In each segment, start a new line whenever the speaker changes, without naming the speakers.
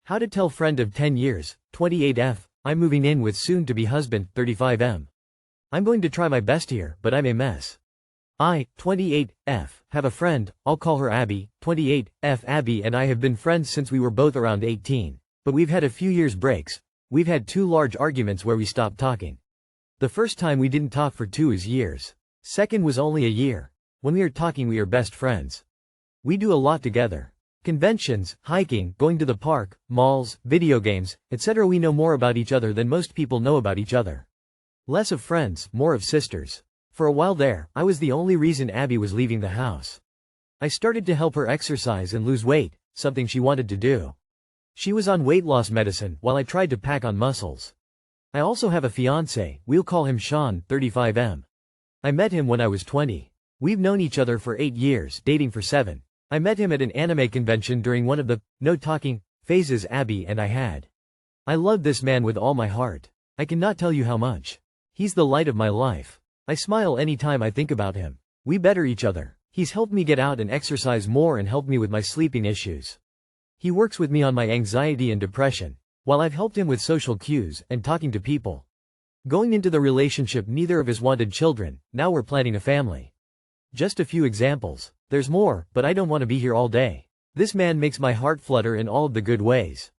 How to tell friend of 10 years, 28F, I'm moving in with soon-to-be husband, 35M. I'm going to try my best here, but I'm a mess. I, 28F, have a friend, I'll call her Abby, 28F. Abby and I have been friends since we were both around 18, but we've had a few years breaks. We've had 2 large arguments where we stopped talking. The first time we didn't talk for 2 years. Second was only a year. When we are talking we are best friends. We do a lot together. Conventions, hiking, going to the park, malls, video games, etc. We know more about each other than most people know about each other. Less of friends, more of sisters. For a while there, I was the only reason Abby was leaving the house. I started to help her exercise and lose weight, something she wanted to do. She was on weight loss medicine while I tried to pack on muscles. I also have a fiancé, we'll call him Sean, 35M. I met him when I was 20. We've known each other for 8 years, dating for 7. I met him at an anime convention during one of the no-talking phases Abby and I had. I love this man with all my heart. I cannot tell you how much. He's the light of my life. I smile anytime I think about him. We better each other. He's helped me get out and exercise more and helped me with my sleeping issues. He works with me on my anxiety and depression, while I've helped him with social cues and talking to people. Going into the relationship, neither of us wanted children, now we're planning a family. Just a few examples. There's more, but I don't want to be here all day. This man makes my heart flutter in all of the good ways.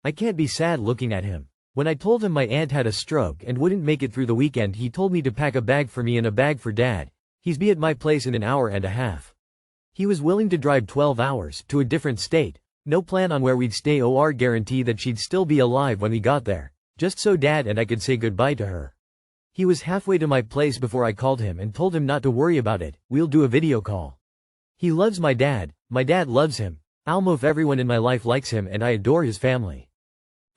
I can't be sad looking at him. When I told him my aunt had a stroke and wouldn't make it through the weekend, he told me to pack a bag for me and a bag for Dad. He's be at my place in an hour and a half. He was willing to drive 12 hours to a different state. No plan on where we'd stay or guarantee that she'd still be alive when we got there, just so Dad and I could say goodbye to her. He was halfway to my place before I called him and told him not to worry about it, we'll do a video call. He loves my dad loves him. Almost everyone in my life likes him and I adore his family.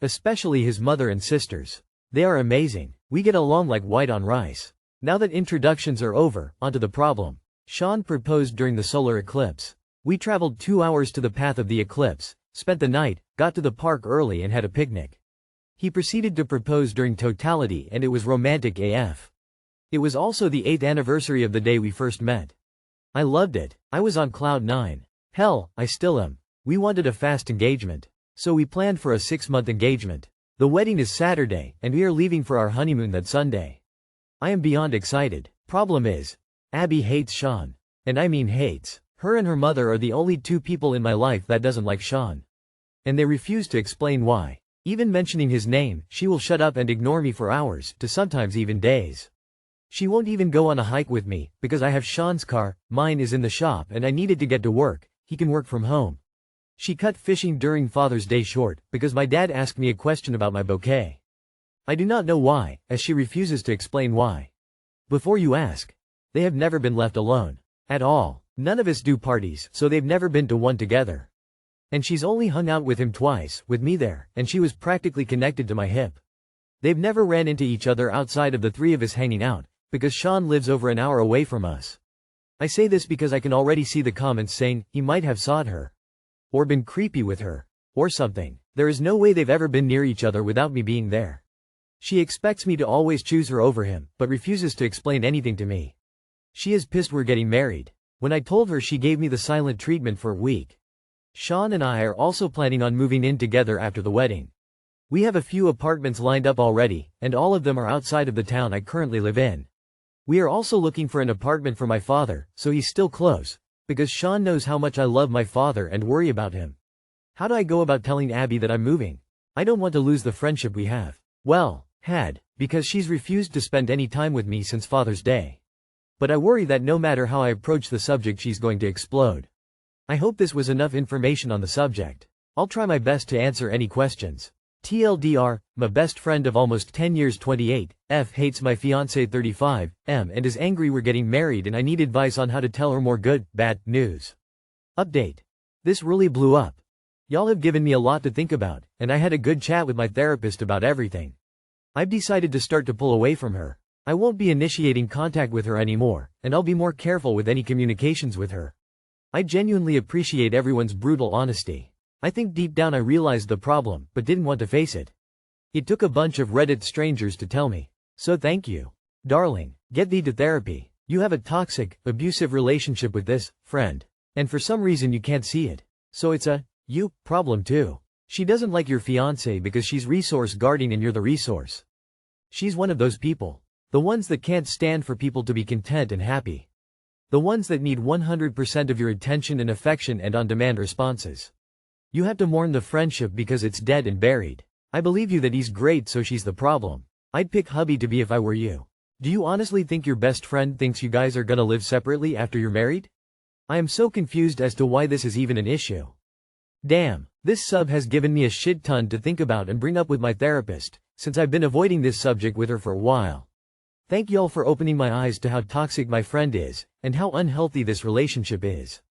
Especially his mother and sisters. They are amazing. We get along like white on rice. Now that introductions are over, onto the problem. Sean proposed during the solar eclipse. We traveled 2 hours to the path of the eclipse, spent the night, got to the park early and had a picnic. He proceeded to propose during totality and it was romantic AF. It was also the 8th anniversary of the day we first met. I loved it. I was on cloud 9. Hell, I still am. We wanted a fast engagement. So we planned for a 6-month engagement. The wedding is Saturday, and we are leaving for our honeymoon that Sunday. I am beyond excited. Problem is, Abby hates Sean. And I mean hates. Her and her mother are the only 2 people in my life that doesn't like Sean. And they refuse to explain why. Even mentioning his name, she will shut up and ignore me for hours, to sometimes even days. She won't even go on a hike with me, because I have Sean's car, mine is in the shop and I needed to get to work, he can work from home. She cut fishing during Father's Day short, because my dad asked me a question about my bouquet. I do not know why, as she refuses to explain why. Before you ask, they have never been left alone. At all. None of us do parties, so they've never been to one together. And she's only hung out with him twice, with me there, and she was practically connected to my hip. They've never ran into each other outside of the 3 of us hanging out, because Sean lives over an hour away from us. I say this because I can already see the comments saying, he might have sought her. Or been creepy with her. Or something. There is no way they've ever been near each other without me being there. She expects me to always choose her over him, but refuses to explain anything to me. She is pissed we're getting married. When I told her, she gave me the silent treatment for a week. Sean and I are also planning on moving in together after the wedding. We have a few apartments lined up already, and all of them are outside of the town I currently live in. We are also looking for an apartment for my father, so he's still close, because Sean knows how much I love my father and worry about him. How do I go about telling Abby that I'm moving? I don't want to lose the friendship we have. Well, because she's refused to spend any time with me since Father's Day. But I worry that no matter how I approach the subject, she's going to explode. I hope this was enough information on the subject. I'll try my best to answer any questions. TLDR, my best friend of almost 10 years 28F hates my fiancé 35M and is angry we're getting married and I need advice on how to tell her more good, bad news. Update. This really blew up. Y'all have given me a lot to think about, and I had a good chat with my therapist about everything. I've decided to start to pull away from her. I won't be initiating contact with her anymore, and I'll be more careful with any communications with her. I genuinely appreciate everyone's brutal honesty. I think deep down I realized the problem, but didn't want to face it. It took a bunch of Reddit strangers to tell me. So thank you. Darling, get thee to therapy. You have a toxic, abusive relationship with this friend. And for some reason you can't see it. So it's a you problem too. She doesn't like your fiancé because she's resource guarding and you're the resource. She's one of those people. The ones that can't stand for people to be content and happy. The ones that need 100% of your attention and affection and on-demand responses. You have to mourn the friendship because it's dead and buried. I believe you that he's great, so she's the problem. I'd pick hubby to be if I were you. Do you honestly think your best friend thinks you guys are gonna live separately after you're married? I am so confused as to why this is even an issue. Damn, this sub has given me a shit ton to think about and bring up with my therapist, since I've been avoiding this subject with her for a while. Thank y'all for opening my eyes to how toxic my friend is, and how unhealthy this relationship is.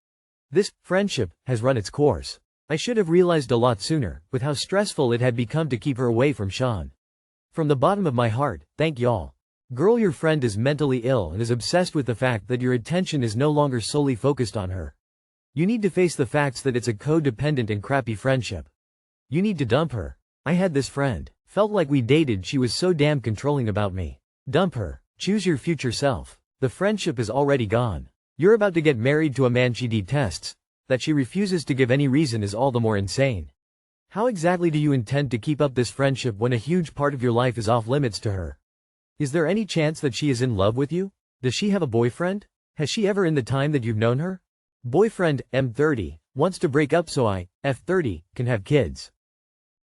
This friendship has run its course. I should have realized a lot sooner, with how stressful it had become to keep her away from Sean. From the bottom of my heart, thank y'all. Girl, your friend is mentally ill and is obsessed with the fact that your attention is no longer solely focused on her. You need to face the facts that it's a codependent and crappy friendship. You need to dump her. I had this friend. Felt like we dated, she was so damn controlling about me. Dump her. Choose your future self. The friendship is already gone. You're about to get married to a man she detests. That she refuses to give any reason is all the more insane. How exactly do you intend to keep up this friendship when a huge part of your life is off limits to her? Is there any chance that she is in love with you? Does she have a boyfriend? Has she ever in the time that you've known her? Boyfriend, M30, wants to break up so I, F30, can have kids.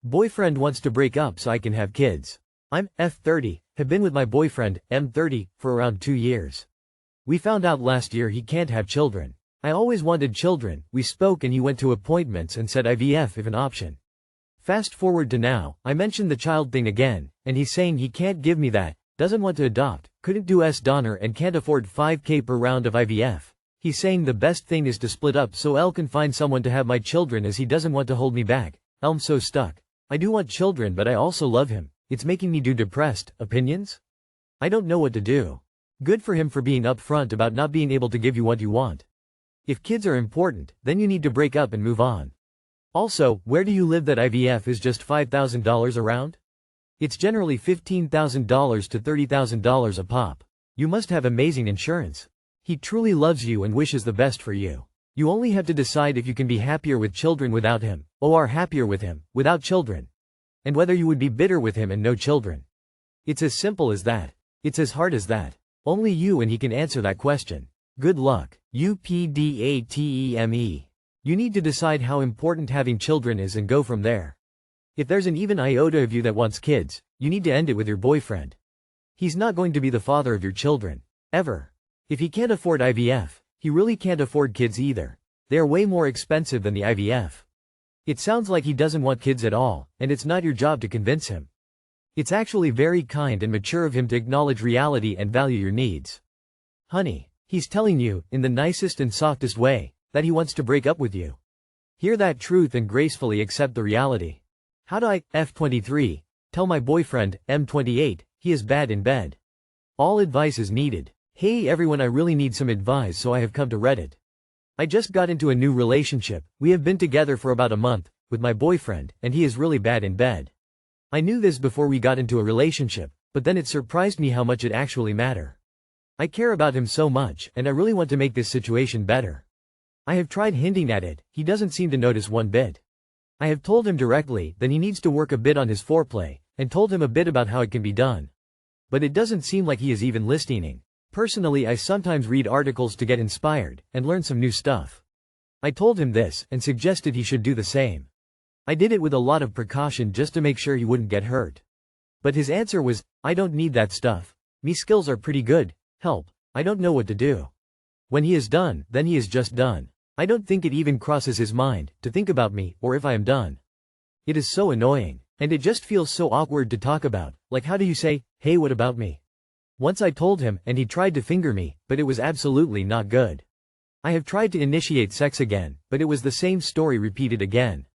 Boyfriend wants to break up so I can have kids. I'm, F30, have been with my boyfriend, M30, for around 2 years. We found out last year he can't have children. I always wanted children, we spoke and he went to appointments and said IVF if an option. Fast forward to now, I mentioned the child thing again, and he's saying he can't give me that, doesn't want to adopt, couldn't do donor and can't afford 5K per round of IVF. He's saying the best thing is to split up so Elle can find someone to have my children as he doesn't want to hold me back. I'm so stuck. I do want children but I also love him. It's making me do depressed. Opinions? I don't know what to do. Good for him for being upfront about not being able to give you what you want. If kids are important, then you need to break up and move on. Also, where do you live that IVF is just $5,000 around? It's generally $15,000 to $30,000 a pop. You must have amazing insurance. He truly loves you and wishes the best for you. You only have to decide if you can be happier with children without him, or happier with him, without children. And whether you would be bitter with him and no children. It's as simple as that. It's as hard as that. Only you and he can answer that question. Good luck. UPDATEME. You need to decide how important having children is and go from there. If there's an even iota of you that wants kids, you need to end it with your boyfriend. He's not going to be the father of your children. Ever. If he can't afford IVF, he really can't afford kids either. They are way more expensive than the IVF. It sounds like he doesn't want kids at all, and it's not your job to convince him. It's actually very kind and mature of him to acknowledge reality and value your needs. Honey, he's telling you, in the nicest and softest way, that he wants to break up with you. Hear that truth and gracefully accept the reality. How do I, F23, tell my boyfriend, M28, he is bad in bed? All advice is needed. Hey everyone, I really need some advice, so I have come to Reddit. I just got into a new relationship. We have been together for about a month, with my boyfriend, and he is really bad in bed. I knew this before we got into a relationship, but then it surprised me how much it actually matters. I care about him so much, and I really want to make this situation better. I have tried hinting at it, he doesn't seem to notice one bit. I have told him directly that he needs to work a bit on his foreplay, and told him a bit about how it can be done. But it doesn't seem like he is even listening. Personally, I sometimes read articles to get inspired, and learn some new stuff. I told him this, and suggested he should do the same. I did it with a lot of precaution just to make sure he wouldn't get hurt. But his answer was, I don't need that stuff. Me skills are pretty good, help, I don't know what to do. When he is done, then he is just done. I don't think it even crosses his mind, to think about me, or if I am done. It is so annoying, and it just feels so awkward to talk about, like how do you say, hey what about me? Once I told him, and he tried to finger me, but it was absolutely not good. I have tried to initiate sex again, but it was the same story repeated again.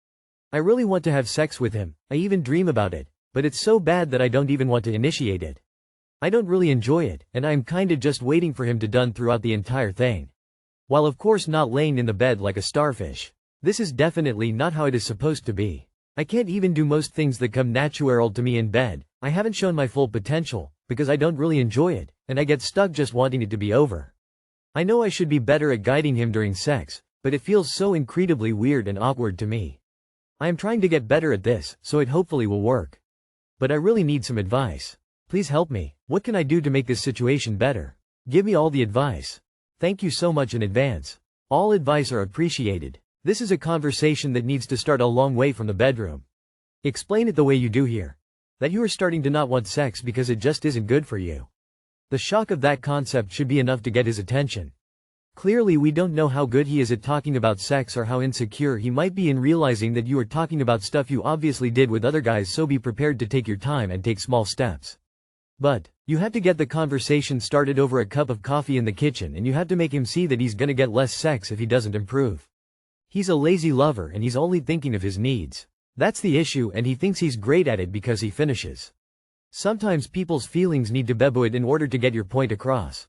I really want to have sex with him, I even dream about it, but it's so bad that I don't even want to initiate it. I don't really enjoy it, and I'm kinda just waiting for him to done throughout the entire thing. While of course not laying in the bed like a starfish. This is definitely not how it is supposed to be. I can't even do most things that come natural to me in bed. I haven't shown my full potential, because I don't really enjoy it, and I get stuck just wanting it to be over. I know I should be better at guiding him during sex, but it feels so incredibly weird and awkward to me. I am trying to get better at this, so it hopefully will work. But I really need some advice. Please help me. What can I do to make this situation better? Give me all the advice. Thank you so much in advance. All advice are appreciated. This is a conversation that needs to start a long way from the bedroom. Explain it the way you do here. That you are starting to not want sex because it just isn't good for you. The shock of that concept should be enough to get his attention. Clearly we don't know how good he is at talking about sex or how insecure he might be in realizing that you are talking about stuff you obviously did with other guys, so be prepared to take your time and take small steps. But, you have to get the conversation started over a cup of coffee in the kitchen, and you have to make him see that he's gonna get less sex if he doesn't improve. He's a lazy lover and he's only thinking of his needs. That's the issue, and he thinks he's great at it because he finishes. Sometimes people's feelings need to be buoyed in order to get your point across.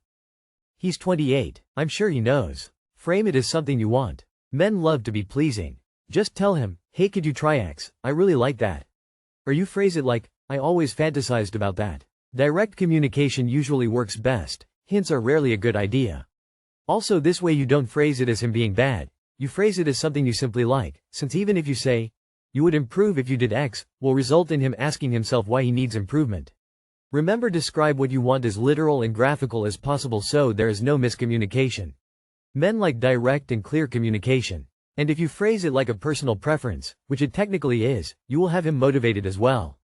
He's 28. I'm sure he knows. Frame it as something you want. Men love to be pleasing. Just tell him, hey, could you try X? I really like that. Or you phrase it like, I always fantasized about that. Direct communication usually works best. Hints are rarely a good idea. Also, this way you don't phrase it as him being bad. You phrase it as something you simply like, since even if you say, you would improve if you did X, will result in him asking himself why he needs improvement. Remember, describe what you want as literal and graphical as possible so there is no miscommunication. Men like direct and clear communication. And if you phrase it like a personal preference, which it technically is, you will have him motivated as well.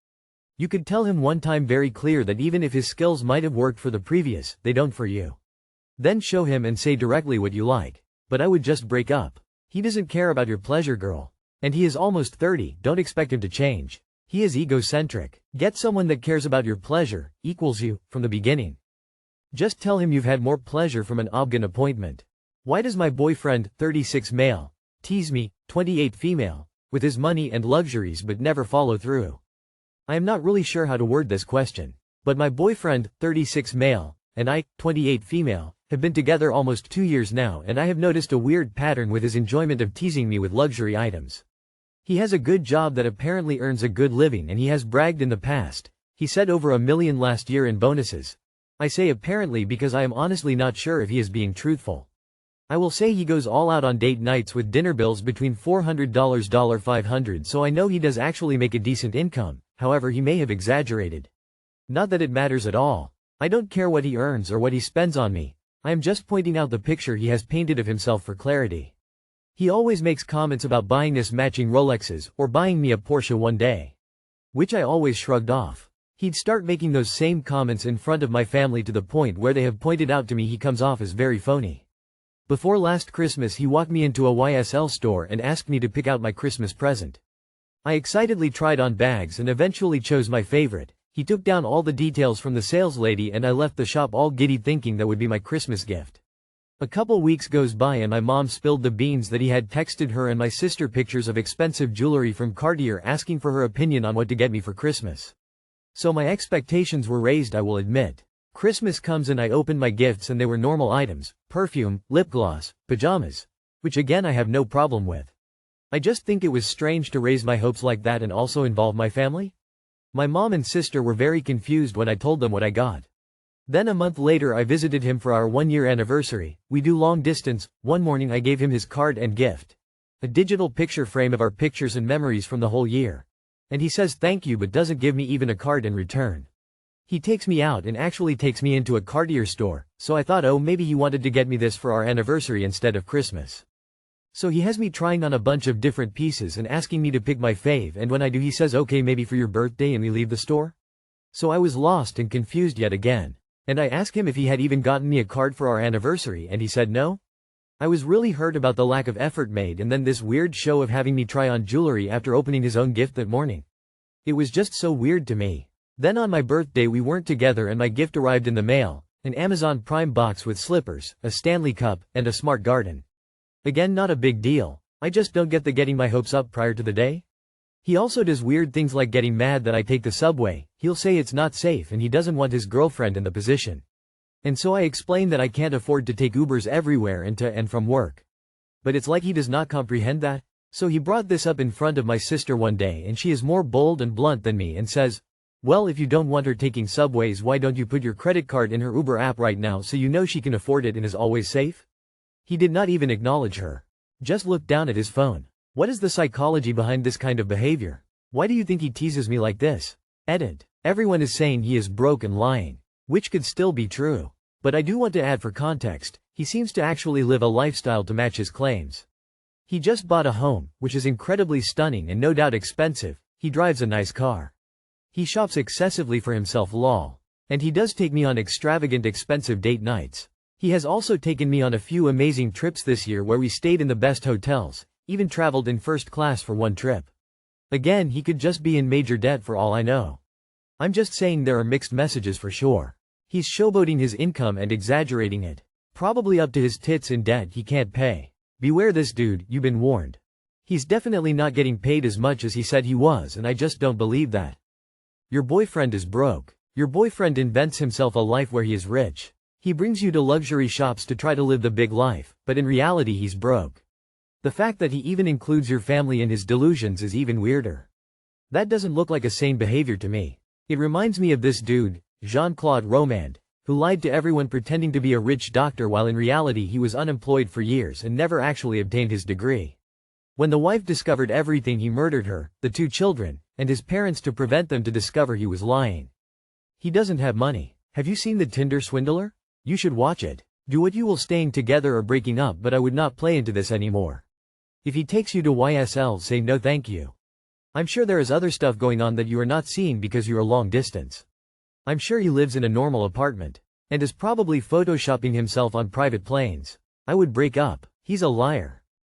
You could tell him one time very clear that even if his skills might have worked for the previous, they don't for you. Then show him and say directly what you like. But I would just break up. He doesn't care about your pleasure, girl. And he is almost 30, don't expect him to change. He is egocentric. Get someone that cares about your pleasure, equals you, from the beginning. Just tell him you've had more pleasure from an obgyn appointment. Why does my boyfriend, 36 male, tease me, 28 female, with his money and luxuries but never follow through? I am not really sure how to word this question. But my boyfriend, 36 male, and I, 28 female, have been together almost 2 years now, and I have noticed a weird pattern with his enjoyment of teasing me with luxury items. He has a good job that apparently earns a good living, and he has bragged in the past. He said over $1 million last year in bonuses. I say apparently because I am honestly not sure if he is being truthful. I will say he goes all out on date nights with dinner bills between $400 $500, so I know he does actually make a decent income. However, he may have exaggerated. Not that it matters at all. I don't care what he earns or what he spends on me. I am just pointing out the picture he has painted of himself for clarity. He always makes comments about buying us matching Rolexes or buying me a Porsche one day. Which I always shrugged off. He'd start making those same comments in front of my family to the point where they have pointed out to me he comes off as very phony. Before last Christmas he walked me into a YSL store and asked me to pick out my Christmas present. I excitedly tried on bags and eventually chose my favorite. He took down all the details from the sales lady and I left the shop all giddy thinking that would be my Christmas gift. A couple weeks goes by and my mom spilled the beans that he had texted her and my sister pictures of expensive jewelry from Cartier asking for her opinion on what to get me for Christmas. So my expectations were raised, I will admit. Christmas comes and I opened my gifts and they were normal items, perfume, lip gloss, pajamas. Which again I have no problem with. I just think it was strange to raise my hopes like that and also involve my family. My mom and sister were very confused when I told them what I got. Then a month later I visited him for our 1-year anniversary. We do long distance. One morning I gave him his card and gift. A digital picture frame of our pictures and memories from the whole year. And he says thank you but doesn't give me even a card in return. He takes me out and actually takes me into a Cartier store, so I thought, oh, maybe he wanted to get me this for our anniversary instead of Christmas. So he has me trying on a bunch of different pieces and asking me to pick my fave, and when I do he says okay, maybe for your birthday, and we leave the store? So I was lost and confused yet again. And I asked him if he had even gotten me a card for our anniversary and he said no. I was really hurt about the lack of effort made and then this weird show of having me try on jewelry after opening his own gift that morning. It was just so weird to me. Then on my birthday we weren't together and my gift arrived in the mail, an Amazon Prime box with slippers, a Stanley cup, and a smart garden. Again, not a big deal. I just don't get the getting my hopes up prior to the day. He also does weird things like getting mad that I take the subway. He'll say it's not safe and he doesn't want his girlfriend in the position. And so I explain that I can't afford to take Ubers everywhere and to and from work. But it's like he does not comprehend that. So he brought this up in front of my sister one day and she is more bold and blunt than me and says, well, if you don't want her taking subways, why don't you put your credit card in her Uber app right now so you know she can afford it and is always safe? He did not even acknowledge her. Just looked down at his phone. What is the psychology behind this kind of behavior? Why do you think he teases me like this? Edit. Everyone is saying he is broke and lying, which could still be true. But I do want to add for context, he seems to actually live a lifestyle to match his claims. He just bought a home, which is incredibly stunning and no doubt expensive. He drives a nice car. He shops excessively for himself lol. And he does take me on extravagant expensive date nights. He has also taken me on a few amazing trips this year where we stayed in the best hotels, even traveled in first class for one trip. Again, he could just be in major debt for all I know. I'm just saying there are mixed messages for sure. He's showboating his income and exaggerating it. Probably up to his tits in debt he can't pay. Beware this dude, you've been warned. He's definitely not getting paid as much as he said he was, and I just don't believe that. Your boyfriend is broke. Your boyfriend invents himself a life where he is rich. He brings you to luxury shops to try to live the big life, but in reality he's broke. The fact that he even includes your family in his delusions is even weirder. That doesn't look like a sane behavior to me. It reminds me of this dude, Jean-Claude Romand, who lied to everyone pretending to be a rich doctor while in reality he was unemployed for years and never actually obtained his degree. When the wife discovered everything, he murdered her, the 2 children, and his parents to prevent them to discover he was lying. He doesn't have money. Have you seen The Tinder Swindler? You should watch it. Do what you will, staying together or breaking up, but I would not play into this anymore. If he takes you to YSL, say no thank you. I'm sure there is other stuff going on that you are not seeing because you are long distance. I'm sure he lives in a normal apartment, and is probably photoshopping himself on private planes. I would break up. He's a liar.